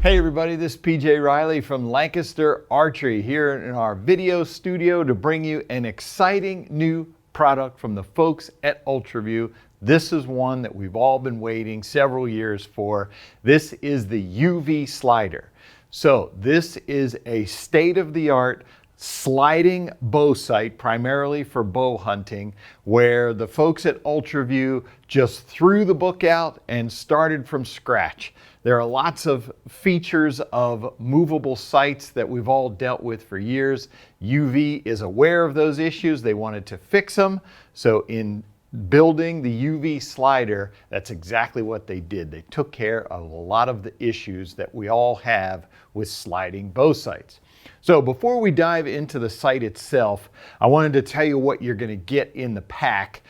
Hey everybody, this is PJ Riley from Lancaster Archery here in our video studio to bring you an exciting new product from the folks at Ultraview. This is one that we've all been waiting several years for. This is the UV slider. So this is a state-of-the-art sliding bow sight, primarily for bow hunting, where the folks at Ultraview just threw the book out and started from scratch. There are lots of features of movable sights that we've all dealt with for years. UV is aware of those issues. They wanted to fix them. So in building the UV slider, that's exactly what they did. They took care of a lot of the issues that we all have with sliding bow sights. So before we dive into the sight itself, I wanted to tell you what you're going to get in the pack,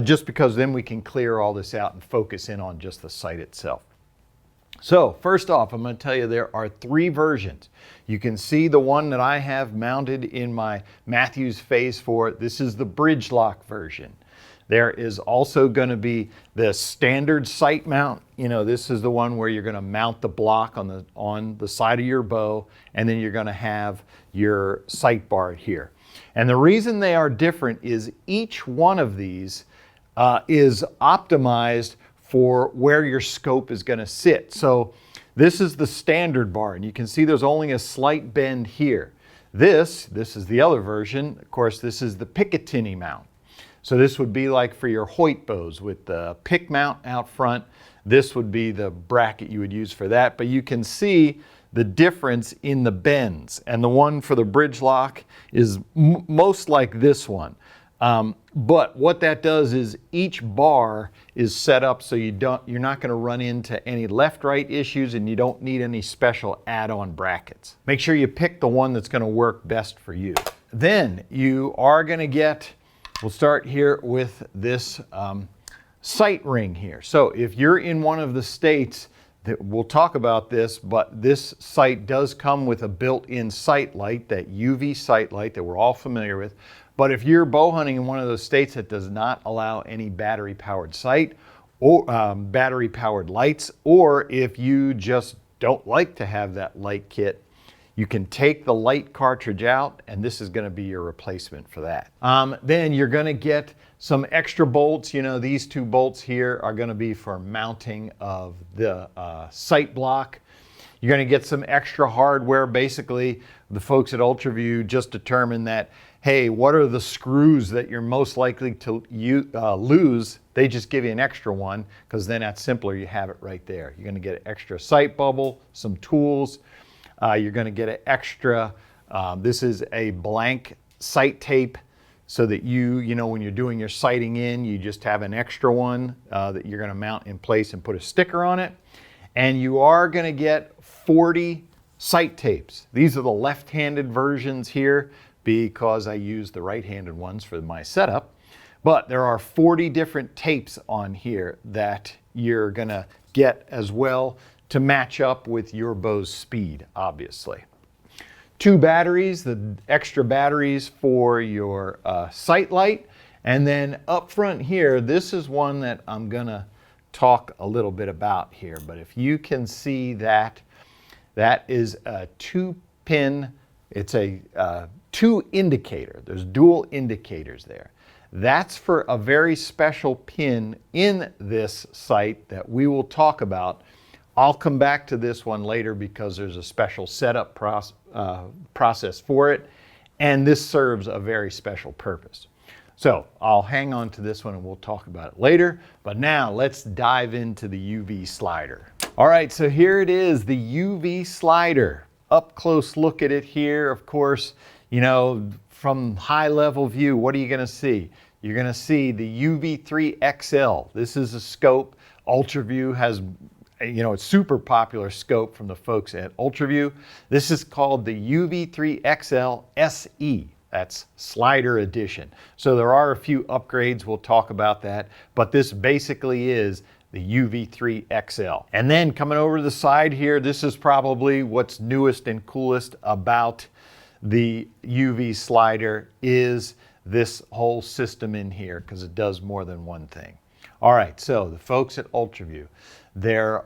just because then we can clear all this out and focus in on just the sight itself. So first off, I'm going to tell you there are 3 versions. You can see the one that I have mounted in my Matthews Phase 4. This is the bridge lock version. There is also going to be the standard sight mount. You know, this is the one where you're going to mount the block on the side of your bow, and then you're going to have your sight bar here. And the reason they are different is each one of these is optimized for where your scope is going to sit. So this is the standard bar, and you can see there's only a slight bend here. This is the other version. Of course, this is the Picatinny mount. So this would be like for your Hoyt bows with the pick mount out front. This would be the bracket you would use for that. But you can see the difference in the bends. And the one for the bridge lock is most like this one. But what that does is each bar is set up so you're not going to run into any left-right issues, and you don't need any special add-on brackets. Make sure you pick the one that's going to work best for you. Then you are going to get, we'll start here with this sight ring here. So if you're in one of the states, we'll talk about this, but this sight does come with a built-in sight light, that UV sight light that we're all familiar with. But if you're bow hunting in one of those states that does not allow any battery-powered sight or battery-powered lights, or if you just don't like to have that light kit, you can take the light cartridge out, and this is going to be your replacement for that. Then you're going to get some extra bolts. You know, these 2 bolts here are going to be for mounting of the sight block. You're going to get some extra hardware. Basically, the folks at Ultraview just determined that, hey, what are the screws that you're most likely to lose? They just give you an extra one, because then that's simpler. You have it right there. You're going to get an extra sight bubble, some tools. You're going to get an extra, this is a blank sight tape, so that you know, when you're doing your sighting in, you just have an extra one that you're going to mount in place and put a sticker on it. And you are going to get 40 sight tapes. These are the left-handed versions here, because I use the right-handed ones for my setup. But there are 40 different tapes on here that you're going to get as well to match up with your bow's speed, obviously. 2 batteries, the extra batteries for your sight light. And then up front here, this is one that I'm going to talk a little bit about here. But if you can see that, that is a 2-pin, it's a 2 indicator. There's dual indicators there. That's for a very special pin in this sight that we will talk about. I'll come back to this one later because there's a special setup process for it, and this serves a very special purpose. So I'll hang on to this one and we'll talk about it later. But now let's dive into the UV slider. All right, so here it is, the UV slider. Up close look at it here. Of course, you know, from high level view, what are you going to see? You're going to see the UV3 XL. This is a scope. Ultraview has, you know, a super popular scope from the folks at Ultraview. This is called the UV3 XL SE. That's slider edition. So there are a few upgrades. We'll talk about that. But this basically is the UV3 XL. And then coming over to the side here, this is probably what's newest and coolest about the UV slider is this whole system in here, because it does more than one thing. All right, so the folks at Ultraview, their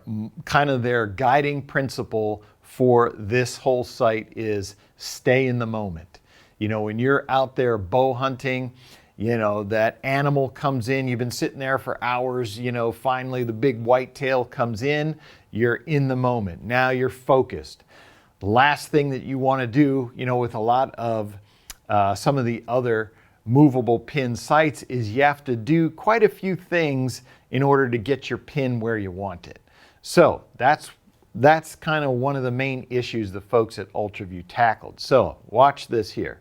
guiding principle for this whole site is stay in the moment. You know, when you're out there bow hunting, you know, that animal comes in, you've been sitting there for hours, you know, finally the big whitetail comes in, you're in the moment. Now you're focused. The last thing that you want to do, you know, with a lot of some of the other movable pin sights is you have to do quite a few things in order to get your pin where you want it. So that's kind of one of the main issues the folks at Ultraview tackled. So watch this here.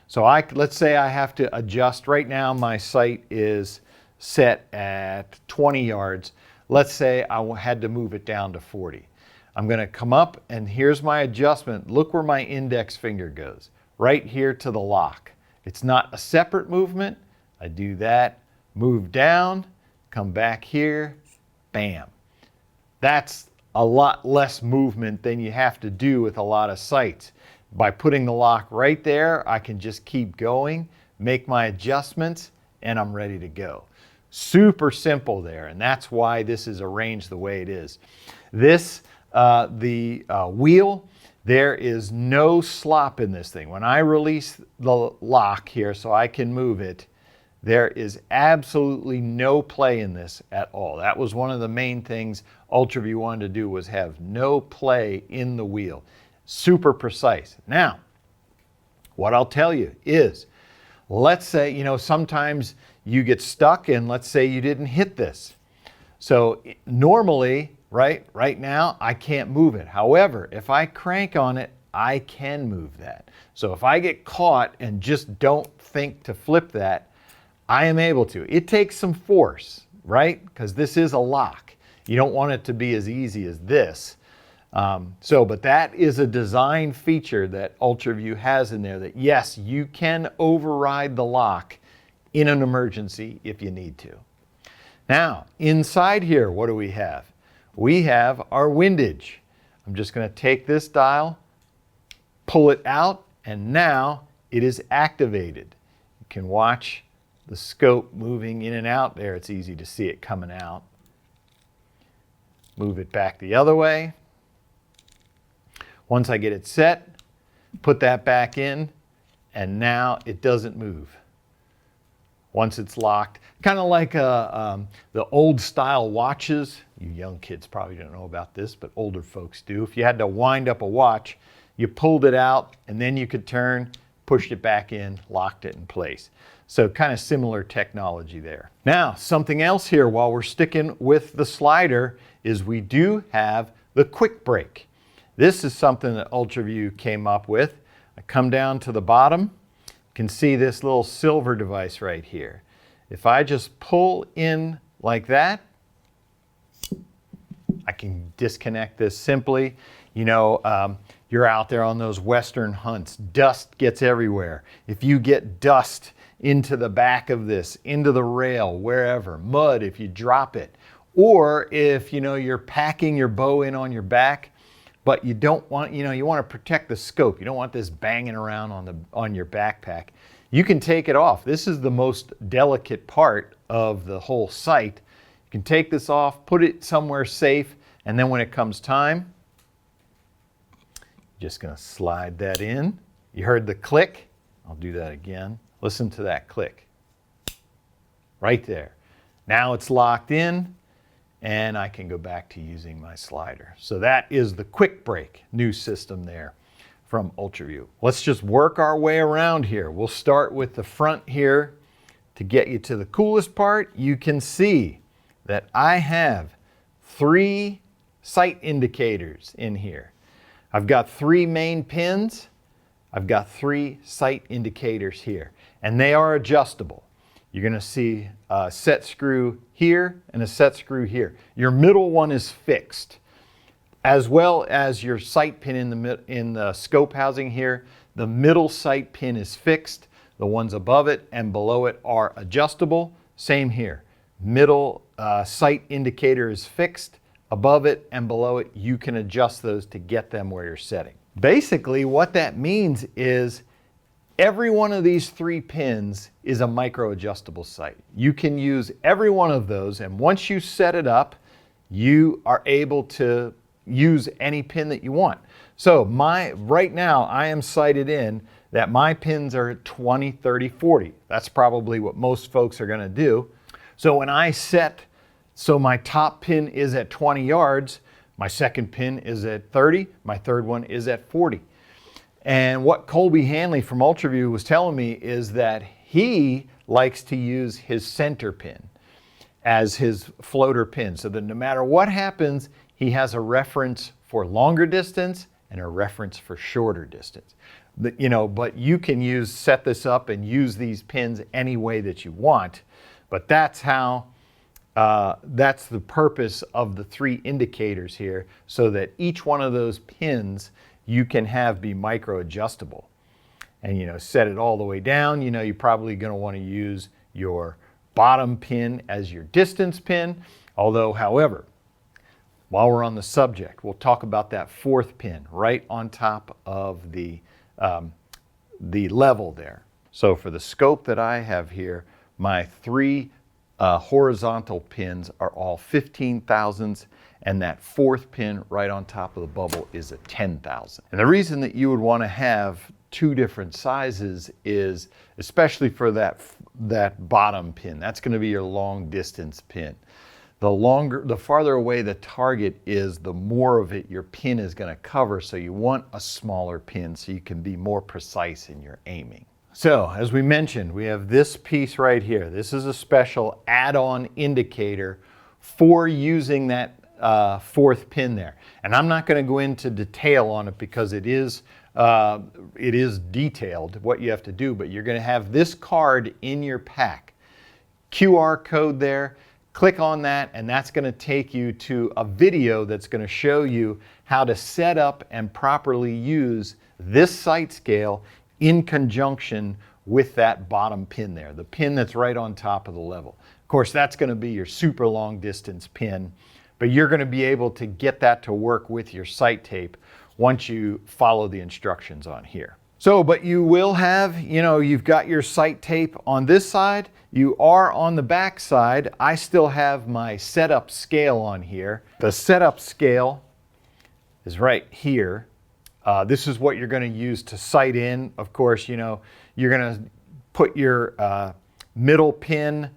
So let's say I have to adjust. Right now my sight is set at 20 yards. Let's say I had to move it down to 40. I'm going to come up and here's my adjustment. Look where my index finger goes. Right here to the lock. It's not a separate movement. I do that, move down, come back here, bam. That's a lot less movement than you have to do with a lot of sights. By putting the lock right there, I can just keep going, make my adjustments, and I'm ready to go. Super simple there, and that's why this is arranged the way it is. This, the wheel, there is no slop in this thing. When I release the lock here so I can move it, there is absolutely no play in this at all. That was one of the main things Ultraview wanted to do, was have no play in the wheel. Super precise. Now, what I'll tell you is, let's say, you know, sometimes you get stuck and let's say you didn't hit this. So normally, right now, I can't move it. However, if I crank on it, I can move that. So if I get caught and just don't think to flip that, I am able to. It takes some force, right? Because this is a lock. You don't want it to be as easy as this. But that is a design feature that Ultraview has in there, that yes, you can override the lock in an emergency if you need to. Now, inside here, what do we have? We have our windage. I'm just going to take this dial, pull it out, and now it is activated. You can watch the scope moving in and out there. It's easy to see it coming out. Move it back the other way. Once I get it set, put that back in, and now it doesn't move. Once it's locked, kind of like the old style watches. You young kids probably don't know about this, but older folks do. If you had to wind up a watch, you pulled it out and then you could turn, pushed it back in, locked it in place. So kind of similar technology there. Now, something else here while we're sticking with the slider is we do have the quick break. This is something that Ultraview came up with. I come down to the bottom, you can see this little silver device right here. If I just pull in like that, I can disconnect this simply. You know, you're out there on those western hunts, dust gets everywhere. If you get dust into the back of this, into the rail, wherever, mud if you drop it, or if, you know, you're packing your bow in on your back, but you don't want, you know, you want to protect the scope. You don't want this banging around on your backpack. You can take it off. This is the most delicate part of the whole sight. You can take this off, put it somewhere safe, and then when it comes time, just going to slide that in. You heard the click. I'll do that again. Listen to that click. Right there. Now it's locked in, and I can go back to using my slider. So that is the quick break, new system there from Ultraview. Let's just work our way around here. We'll start with the front here. To get you to the coolest part, you can see that I have 3 sight indicators in here. I've got 3 main pins. I've got 3 sight indicators here, and they are adjustable. You're going to see a set screw here and a set screw here. Your middle one is fixed, as well as your sight pin in the scope housing here. The middle sight pin is fixed. The ones above it and below it are adjustable. Same here. Middle sight indicator is fixed. Above it and below it, you can adjust those to get them where you're setting. Basically, what that means is every one of these 3 pins is a micro adjustable sight. You can use every one of those, and once you set it up, you are able to use any pin that you want. So right now I am sighted in that my pins are at 20, 30, 40. That's probably what most folks are gonna do. So when I set, so my top pin is at 20 yards, my second pin is at 30, my third one is at 40. And what Colby Hanley from Ultraview was telling me is that he likes to use his center pin as his floater pin, so that no matter what happens, he has a reference for longer distance and a reference for shorter distance. But you can set this up and use these pins any way that you want, but that's how, that's the purpose of the 3 indicators here, so that each one of those pins you can have be micro adjustable. And set it all the way down. You're probably going to want to use your bottom pin as your distance pin. Although, however, while we're on the subject, we'll talk about that 4th pin right on top of the level there. So for the scope that I have here, my 3 horizontal pins are all 15 thousandths, and that 4th pin right on top of the bubble is a 10 thousandth. And the reason that you would want to have 2 different sizes is, especially for that bottom pin, that's going to be your long distance pin. The farther away the target is, the more of it your pin is going to cover, so you want a smaller pin so you can be more precise in your aiming. So, as we mentioned, we have this piece right here. This is a special add-on indicator for using that 4th pin there. And I'm not going to go into detail on it because it is detailed what you have to do, but you're going to have this card in your pack. QR code there. Click on that, and that's going to take you to a video that's going to show you how to set up and properly use this sight scale in conjunction with that bottom pin there, the pin that's right on top of the level. Of course, that's going to be your super long distance pin, but you're going to be able to get that to work with your sight tape once you follow the instructions on here. So, but you will have, you've got your sight tape on this side, you are on the back side. I still have my setup scale on here. The setup scale is right here. This is what you're going to use to sight in. Of course, you're going to put your middle pin,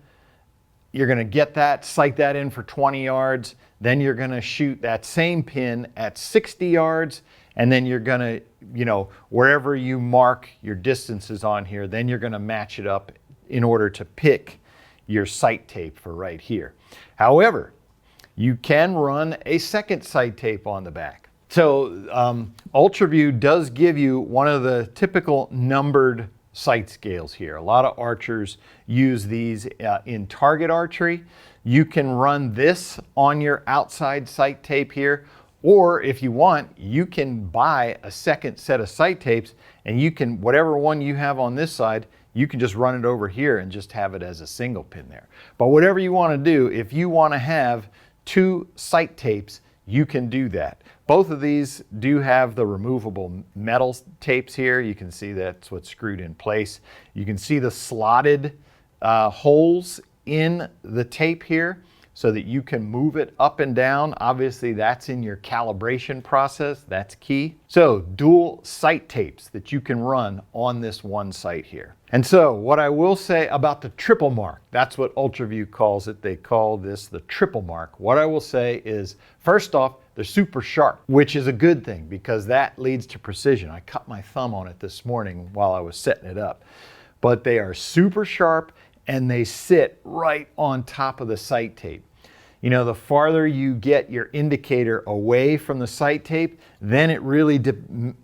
you're going to get that, sight that in for 20 yards. Then you're going to shoot that same pin at 60 yards. And then you're going to, wherever you mark your distances on here, then you're going to match it up in order to pick your sight tape for right here. However, you can run a second sight tape on the back. So Ultraview does give you one of the typical numbered sight scales here. A lot of archers use these in target archery. You can run this on your outside sight tape here, or if you want, you can buy a second set of sight tapes, and you can, whatever one you have on this side, you can just run it over here and just have it as a single pin there. But whatever you want to do, if you want to have 2 sight tapes, you can do that. Both of these do have the removable metal tapes here. You can see that's what's screwed in place. You can see the slotted holes in the tape here so that you can move it up and down. Obviously, that's in your calibration process. That's key. So dual sight tapes that you can run on this one sight here. And so what I will say about the triple mark, that's what Ultraview calls it. They call this the triple mark. What I will say is, first off, they're super sharp, which is a good thing because that leads to precision. I cut my thumb on it this morning while I was setting it up. But they are super sharp and they sit right on top of the sight tape. The farther you get your indicator away from the sight tape, then it really,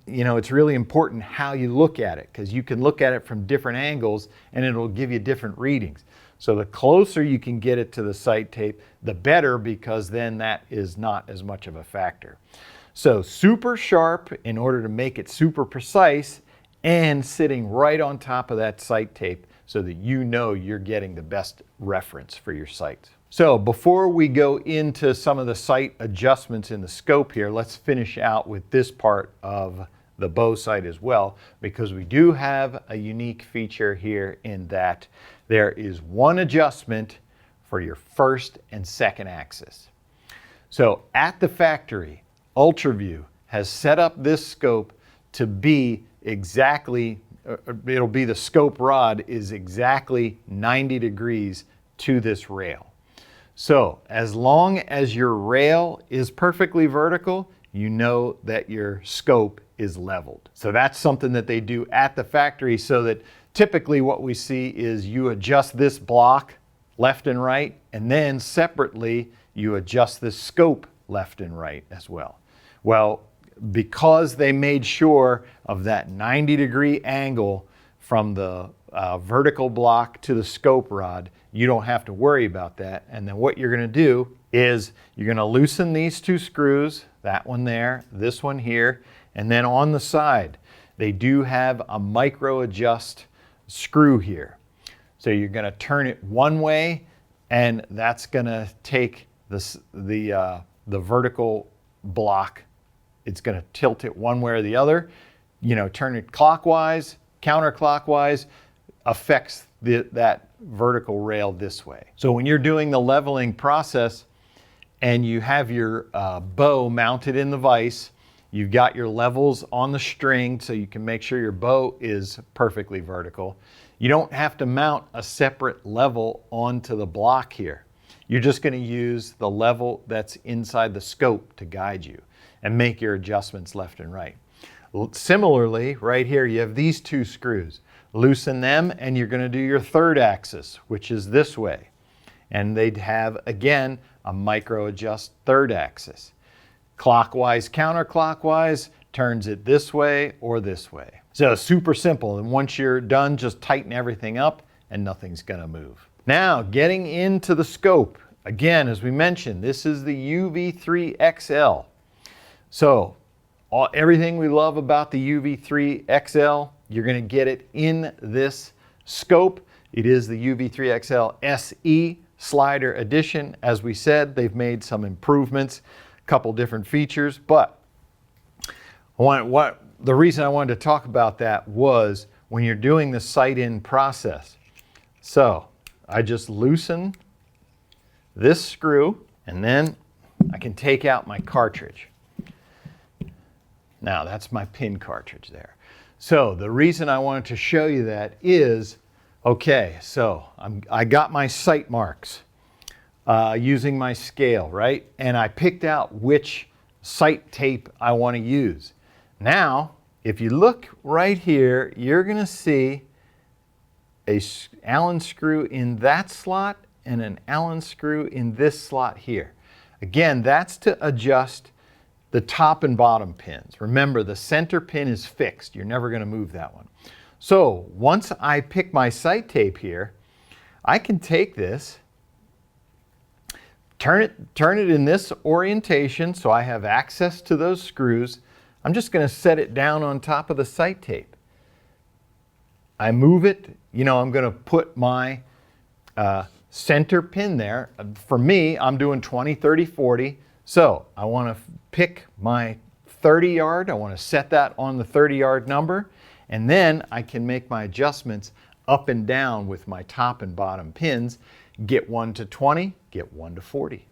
it's really important how you look at it, because you can look at it from different angles and it'll give you different readings. So the closer you can get it to the sight tape, the better, because then that is not as much of a factor. So super sharp in order to make it super precise, and sitting right on top of that sight tape so that you're getting the best reference for your sights. So before we go into some of the sight adjustments in the scope here, let's finish out with this part of the bow sight as well, because we do have a unique feature here in that there is one adjustment for your first and second axis. So at the factory, Ultraview has set up this scope to be exactly, it'll be the scope rod is exactly 90 degrees to this rail. So as long as your rail is perfectly vertical, you know that your scope is leveled. So that's something that they do at the factory, so that typically what we see is you adjust this block left and right, and then separately you adjust the scope left and right as well. Well, because they made sure of that 90-degree angle from the vertical block to the scope rod, you don't have to worry about that. And then what you're going to do is you're going to loosen these two screws, that one there, this one here, and then on the side they do have a micro adjust screw here. So you're going to turn it one way, and that's going to take the vertical block. It's going to tilt it one way or the other. You know, turn it clockwise, counterclockwise, affects that vertical rail this way. So when you're doing the leveling process and you have your bow mounted in the vise, you've got your levels on the string so you can make sure your bow is perfectly vertical. You don't have to mount a separate level onto the block here. You're just going to use the level that's inside the scope to guide you and make your adjustments left and right. Similarly, right here you have these two screws. Loosen them and you're going to do your third axis, which is this way. And they'd have, again, a micro adjust third axis. Clockwise, counterclockwise, turns it this way or this way. So super simple. And once you're done, just tighten everything up and nothing's going to move. Now, getting into the scope. Again, as we mentioned, this is the UV3 XL. So everything we love about the UV3 XL, you're going to get it in this scope. It is the UV3 XL SE Slider Edition. As we said, they've made some improvements, a couple different features, but the reason I wanted to talk about that was when you're doing the sight-in process. So I just loosen this screw, and then I can take out my cartridge. Now that's my pin cartridge there. So the reason I wanted to show you that is, okay, so I got my sight marks using my scale, right? And I picked out which sight tape I want to use. Now, if you look right here, you're going to see a Allen screw in that slot and an Allen screw in this slot here. Again, that's to adjust the top and bottom pins. Remember, the center pin is fixed. You're never going to move that one. So once I pick my sight tape here, I can take this, turn it in this orientation so I have access to those screws. I'm just going to set it down on top of the sight tape. I move it, you know, I'm going to put my center pin there. For me, I'm doing 20, 30, 40. So I want to pick my 30 yard. I want to set that on the 30 yard number. And then I can make my adjustments up and down with my top and bottom pins. Get one to 20, get one to 40.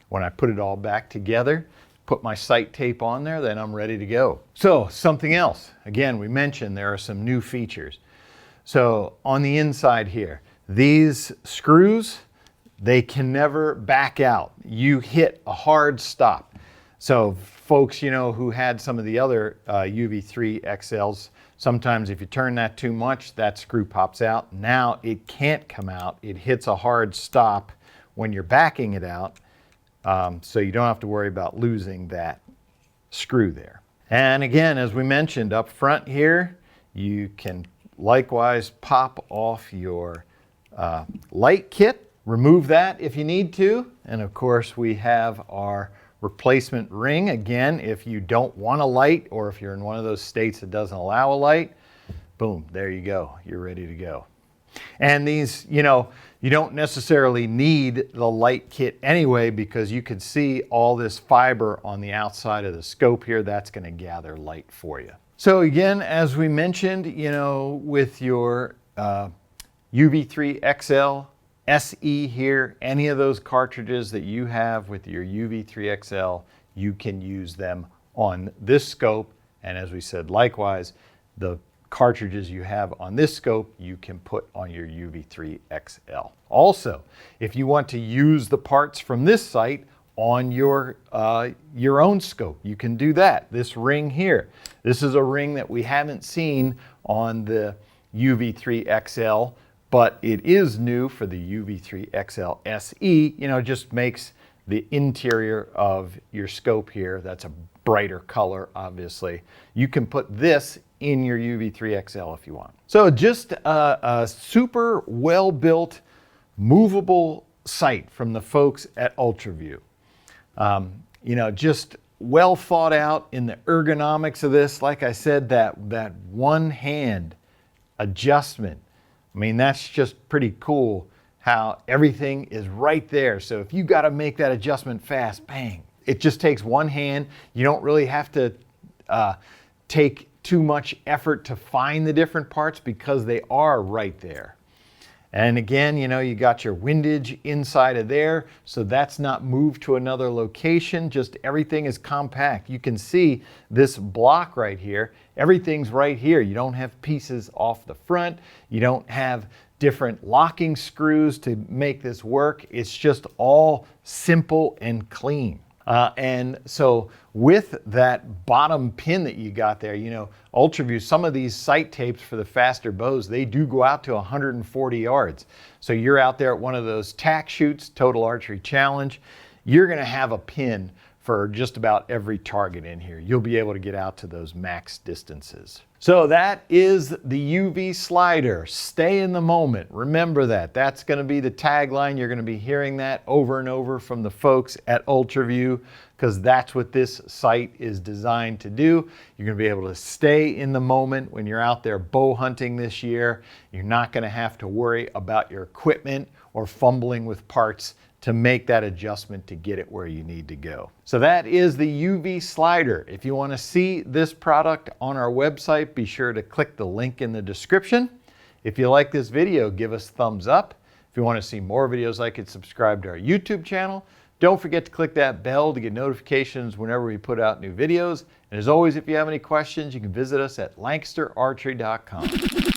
When I put it all back together, put my sight tape on there, then I'm ready to go. So something else. Again, we mentioned there are some new features. So on the inside here, these screws, they can never back out. You hit a hard stop. So folks, you know, who had some of the other UV3 XLs, sometimes if you turn that too much, that screw pops out. Now it can't come out. It hits a hard stop when you're backing it out. So you don't have to worry about losing that screw there. And again, as we mentioned up front here, you can likewise pop off your light kit, remove that if you need to. And of course we have our replacement ring. Again, if you don't want a light, or if you're in one of those states that doesn't allow a light, boom, there you go, you're ready to go. And these, you know, you don't necessarily need the light kit anyway, because you can see all this fiber on the outside of the scope here. That's going to gather light for you. So again, as we mentioned, you know, with your UV3 XL, SE here, any of those cartridges that you have with your UV3 XL, you can use them on this scope. And as we said, likewise, the cartridges you have on this scope, you can put on your UV3 XL. Also, if you want to use the parts from this site on your own scope, you can do that. This ring here, this is a ring that we haven't seen on the UV3 XL, but it is new for the UV3 XL SE. You know, it just makes the interior of your scope here, that's a brighter color, obviously. You can put this in your UV3 XL if you want. So just a super well-built, movable sight from the folks at Ultraview. You know, just well thought out in the ergonomics of this. Like I said, that one hand adjustment, I mean, that's just pretty cool how everything is right there. So if you got to make that adjustment fast, bang, it just takes one hand. You don't really have to take too much effort to find the different parts because they are right there. And again, you know, you got your windage inside of there, so that's not moved to another location, just everything is compact. You can see this block right here, everything's right here. You don't have pieces off the front, you don't have different locking screws to make this work. It's just all simple and clean. And so with that bottom pin that you got there, you know, Ultraview, some of these sight tapes for the faster bows, they do go out to 140 yards. So you're out there at one of those tack shoots, Total Archery Challenge, you're gonna have a pin for just about every target in here. You'll be able to get out to those max distances. So that is the UV slider. Stay in the moment. Remember that. That's going to be the tagline. You're going to be hearing that over and over from the folks at Ultraview because that's what this site is designed to do. You're going to be able to stay in the moment when you're out there bow hunting this year. You're not going to have to worry about your equipment or fumbling with parts to make that adjustment to get it where you need to go. So that is the UV slider. If you want to see this product on our website, be sure to click the link in the description. If you like this video, give us a thumbs up. If you want to see more videos like it, subscribe to our YouTube channel. Don't forget to click that bell to get notifications whenever we put out new videos. And as always, if you have any questions, you can visit us at LancasterArchery.com.